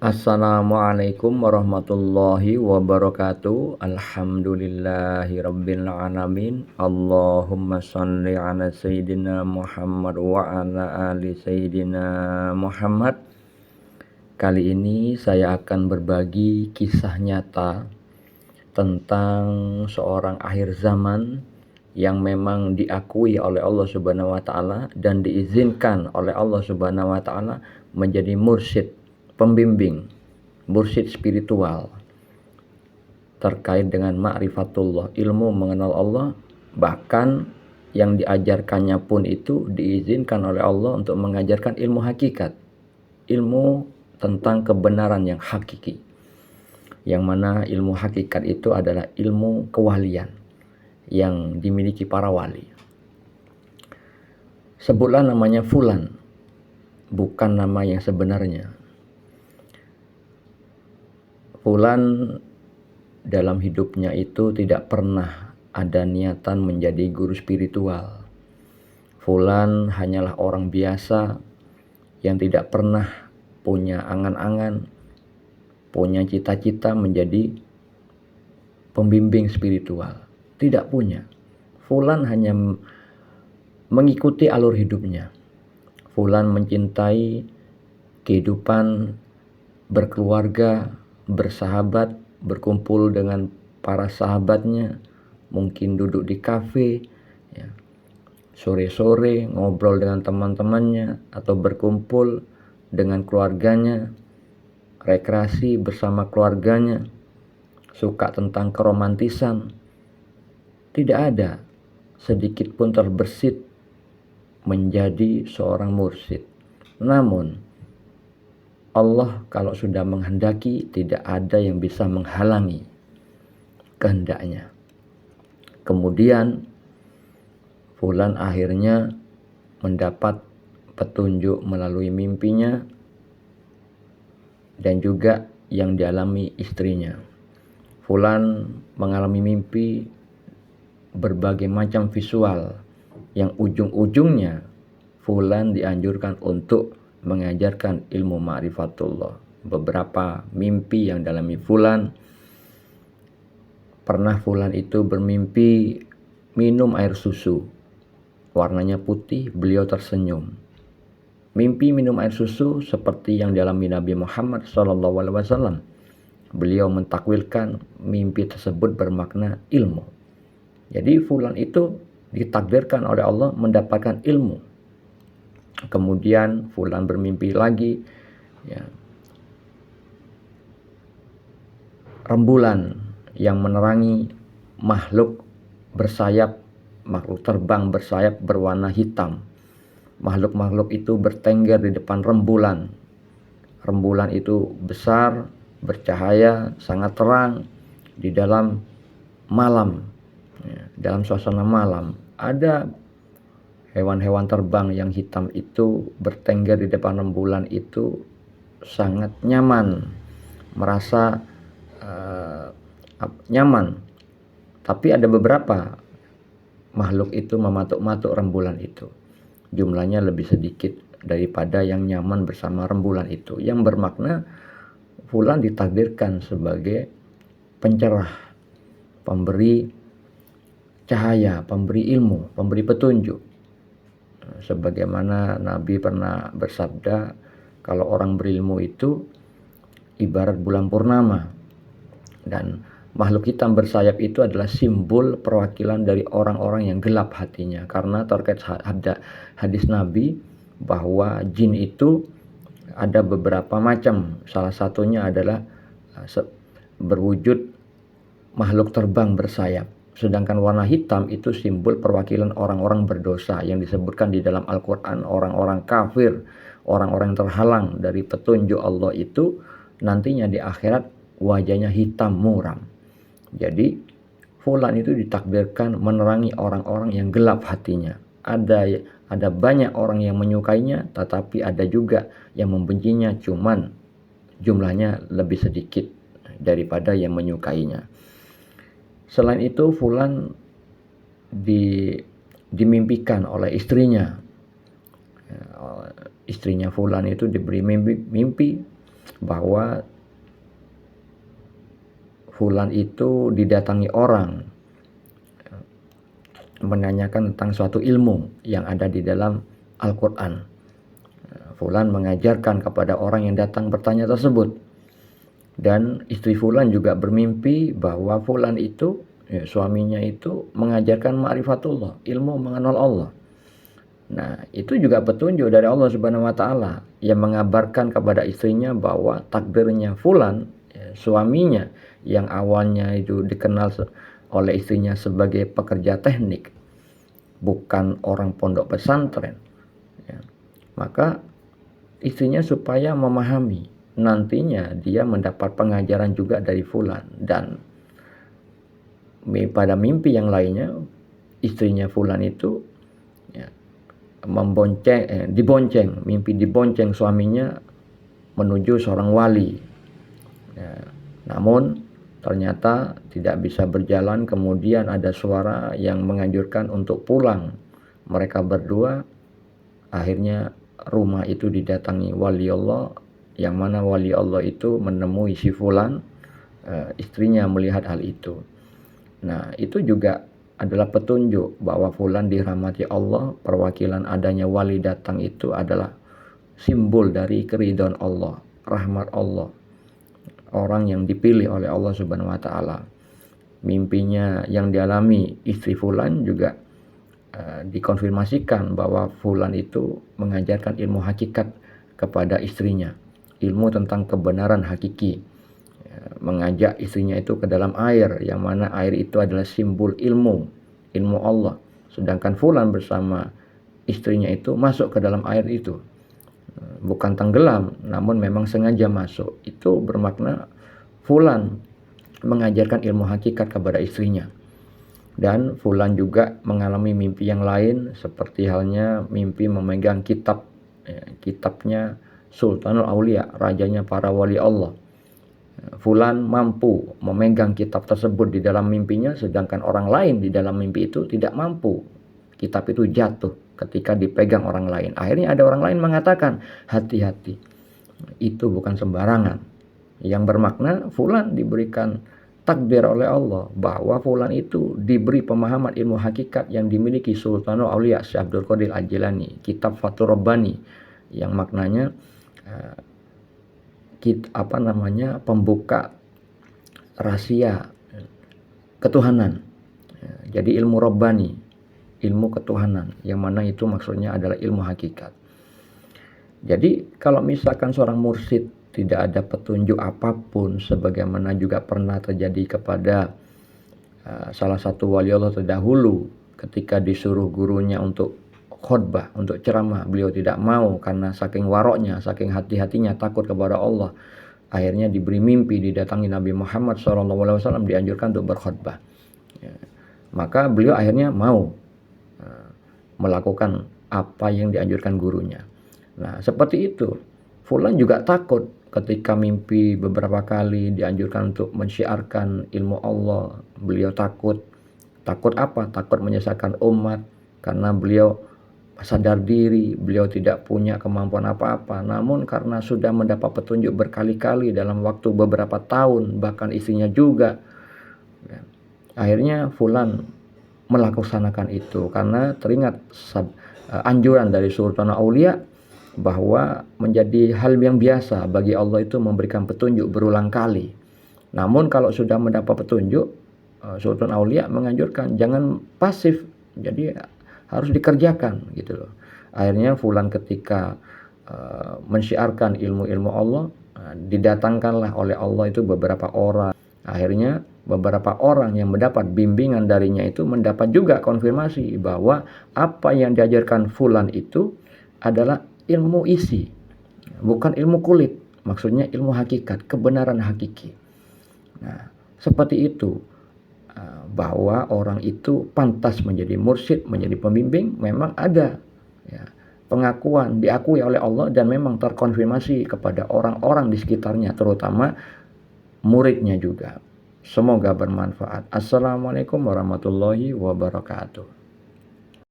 Assalamualaikum warahmatullahi wabarakatuh. Alhamdulillahirabbil alamin. Allahumma shalli ala sayyidina Muhammad wa ala ali sayyidina Muhammad. Kali ini saya akan berbagi kisah nyata tentang seorang akhir zaman yang memang diakui oleh Allah Subhanahu wa taala dan diizinkan oleh Allah Subhanahu wa taala menjadi mursyid, pembimbing, mursyid spiritual terkait dengan ma'rifatullah, ilmu mengenal Allah. Bahkan yang diajarkannya pun itu diizinkan oleh Allah untuk mengajarkan ilmu hakikat, ilmu tentang kebenaran yang hakiki, yang mana ilmu hakikat itu adalah ilmu kewalian yang dimiliki para wali. Sebutlah namanya Fulan, bukan nama yang sebenarnya. Fulan dalam hidupnya itu tidak pernah ada niatan menjadi guru spiritual. Fulan hanyalah orang biasa yang tidak pernah punya angan-angan, punya cita-cita menjadi pembimbing spiritual. Tidak punya. Fulan hanya mengikuti alur hidupnya. Fulan mencintai kehidupan berkeluarga, bersahabat, berkumpul dengan para sahabatnya, mungkin duduk di kafe, ya, sore-sore ngobrol dengan teman-temannya atau berkumpul dengan keluarganya, rekreasi bersama keluarganya, suka tentang keromantisan. Tidak ada sedikit pun terbersit menjadi seorang mursyid. Namun Allah kalau sudah menghendaki, tidak ada yang bisa menghalangi kehendaknya. Kemudian Fulan akhirnya mendapat petunjuk melalui mimpinya dan juga yang dialami istrinya. Fulan mengalami mimpi berbagai macam visual yang ujung-ujungnya Fulan dianjurkan untuk mengajarkan ilmu ma'rifatullah. Beberapa mimpi yang dialami Fulan, pernah Fulan itu bermimpi minum air susu, warnanya putih, beliau tersenyum. Mimpi minum air susu seperti yang dialami Nabi Muhammad SAW. Beliau mentakwilkan mimpi tersebut bermakna ilmu. Jadi Fulan itu ditakdirkan oleh Allah mendapatkan ilmu. Kemudian Fulan bermimpi lagi, ya, rembulan yang menerangi makhluk bersayap, makhluk terbang bersayap berwarna hitam. Makhluk-makhluk itu bertengger di depan rembulan. Rembulan itu besar, bercahaya, sangat terang di dalam malam, ya, dalam suasana malam. Ada hewan-hewan terbang yang hitam itu bertengger di depan rembulan itu sangat nyaman, merasa nyaman. Tapi ada beberapa makhluk itu mematuk-matuk rembulan itu. Jumlahnya lebih sedikit daripada yang nyaman bersama rembulan itu. Yang bermakna Fulan ditakdirkan sebagai pencerah, pemberi cahaya, pemberi ilmu, pemberi petunjuk. Sebagaimana Nabi pernah bersabda, kalau orang berilmu itu ibarat bulan purnama, dan makhluk hitam bersayap itu adalah simbol perwakilan dari orang-orang yang gelap hatinya. Karena terkait hadis Nabi bahwa jin itu ada beberapa macam. Salah satunya adalah berwujud makhluk terbang bersayap. Sedangkan warna hitam itu simbol perwakilan orang-orang berdosa yang disebutkan di dalam Al-Quran. Orang-orang kafir, orang-orang yang terhalang dari petunjuk Allah itu nantinya di akhirat wajahnya hitam muram. Jadi Fulan itu ditakdirkan menerangi orang-orang yang gelap hatinya. Ada banyak orang yang menyukainya, tetapi ada juga yang membencinya, cuman jumlahnya lebih sedikit daripada yang menyukainya. Selain itu Fulan dimimpikan oleh istrinya. Istrinya Fulan itu diberi mimpi bahwa fulan itu didatangi orang menanyakan tentang suatu ilmu yang ada di dalam Al-Quran. Fulan mengajarkan kepada orang yang datang bertanya tersebut. Dan istri fulan juga bermimpi bahwa fulan itu, suaminya itu mengajarkan ma'rifatullah, ilmu mengenal Allah. Nah, itu juga petunjuk dari Allah Subhanahu wa taala yang mengabarkan kepada istrinya bahwa takdirnya fulan, suaminya yang awalnya itu dikenal oleh istrinya sebagai pekerja teknik, bukan orang pondok pesantren, ya. Maka istrinya supaya memahami, nantinya dia mendapat pengajaran juga dari fulan. Dan pada mimpi yang lainnya, istrinya fulan itu, ya, mimpi dibonceng suaminya menuju seorang wali. Ya, namun ternyata tidak bisa berjalan, kemudian ada suara yang menganjurkan untuk pulang. Mereka berdua akhirnya rumah itu didatangi wali Allah, yang mana wali Allah itu menemui si fulan, istrinya melihat hal itu. Nah, itu juga adalah petunjuk bahwa fulan dirahmati Allah. Perwakilan adanya wali datang itu adalah simbol dari keridhaan Allah, rahmat Allah, orang yang dipilih oleh Allah Subhanahu wa taala. Mimpinya yang dialami istri fulan juga dikonfirmasikan bahwa fulan itu mengajarkan ilmu hakikat kepada istrinya, ilmu tentang kebenaran hakiki, mengajak istrinya itu ke dalam air, yang mana air itu adalah simbol ilmu Allah, sedangkan fulan bersama istrinya itu masuk ke dalam air itu, bukan tenggelam, namun memang sengaja masuk. Itu bermakna fulan mengajarkan ilmu hakikat kepada istrinya. Dan fulan juga mengalami mimpi yang lain, seperti halnya mimpi memegang kitab, kitabnya Sultanul Aulia, rajanya para wali Allah. Fulan mampu memegang kitab tersebut di dalam mimpinya, sedangkan orang lain di dalam mimpi itu tidak mampu. Kitab itu jatuh ketika dipegang orang lain. Akhirnya ada orang lain mengatakan, hati-hati, itu bukan sembarangan. Yang bermakna fulan diberikan takdir oleh Allah bahwa fulan itu diberi pemahaman ilmu hakikat yang dimiliki Sultanul Aulia Syekh Abdul Qadir Al-Jilani, kitab Fathur Rabbani, yang maknanya pembuka rahasia ketuhanan. Jadi ilmu Rabbani, ilmu ketuhanan, yang mana itu maksudnya adalah ilmu hakikat. Jadi kalau misalkan seorang mursyid tidak ada petunjuk apapun, sebagaimana juga pernah terjadi kepada salah satu wali Allah terdahulu, ketika disuruh gurunya untuk khutbah, untuk ceramah, beliau tidak mau karena saking waroknya, saking hati-hatinya takut kepada Allah. Akhirnya diberi mimpi didatangi Nabi Muhammad SAW, dianjurkan untuk berkhutbah. Ya. Maka beliau akhirnya mau melakukan apa yang dianjurkan gurunya. Nah, seperti itu. Fulan juga takut ketika mimpi beberapa kali dianjurkan untuk mensyiarkan ilmu Allah. Beliau takut apa? Takut menyesatkan umat, karena beliau sadar diri, beliau tidak punya kemampuan apa-apa. Namun karena sudah mendapat petunjuk berkali-kali dalam waktu beberapa tahun, bahkan istrinya juga, akhirnya fulan melaksanakan itu karena teringat anjuran dari Sultanul Aulia bahwa menjadi hal yang biasa bagi Allah itu memberikan petunjuk berulang kali. Namun kalau sudah mendapat petunjuk, Sultan Aulia menganjurkan jangan pasif, jadi harus dikerjakan gitu loh. Akhirnya fulan ketika mensyiarkan ilmu-ilmu Allah, didatangkanlah oleh Allah itu beberapa orang. Akhirnya beberapa orang yang mendapat bimbingan darinya itu mendapat juga konfirmasi bahwa apa yang diajarkan fulan itu adalah ilmu isi, bukan ilmu kulit, maksudnya ilmu hakikat, kebenaran hakiki. Nah, seperti itu, bahwa orang itu pantas menjadi mursyid, menjadi pembimbing, memang ada, ya, pengakuan, diakui oleh Allah, dan memang terkonfirmasi kepada orang-orang di sekitarnya, terutama muridnya juga. Semoga bermanfaat. Assalamualaikum warahmatullahi wabarakatuh.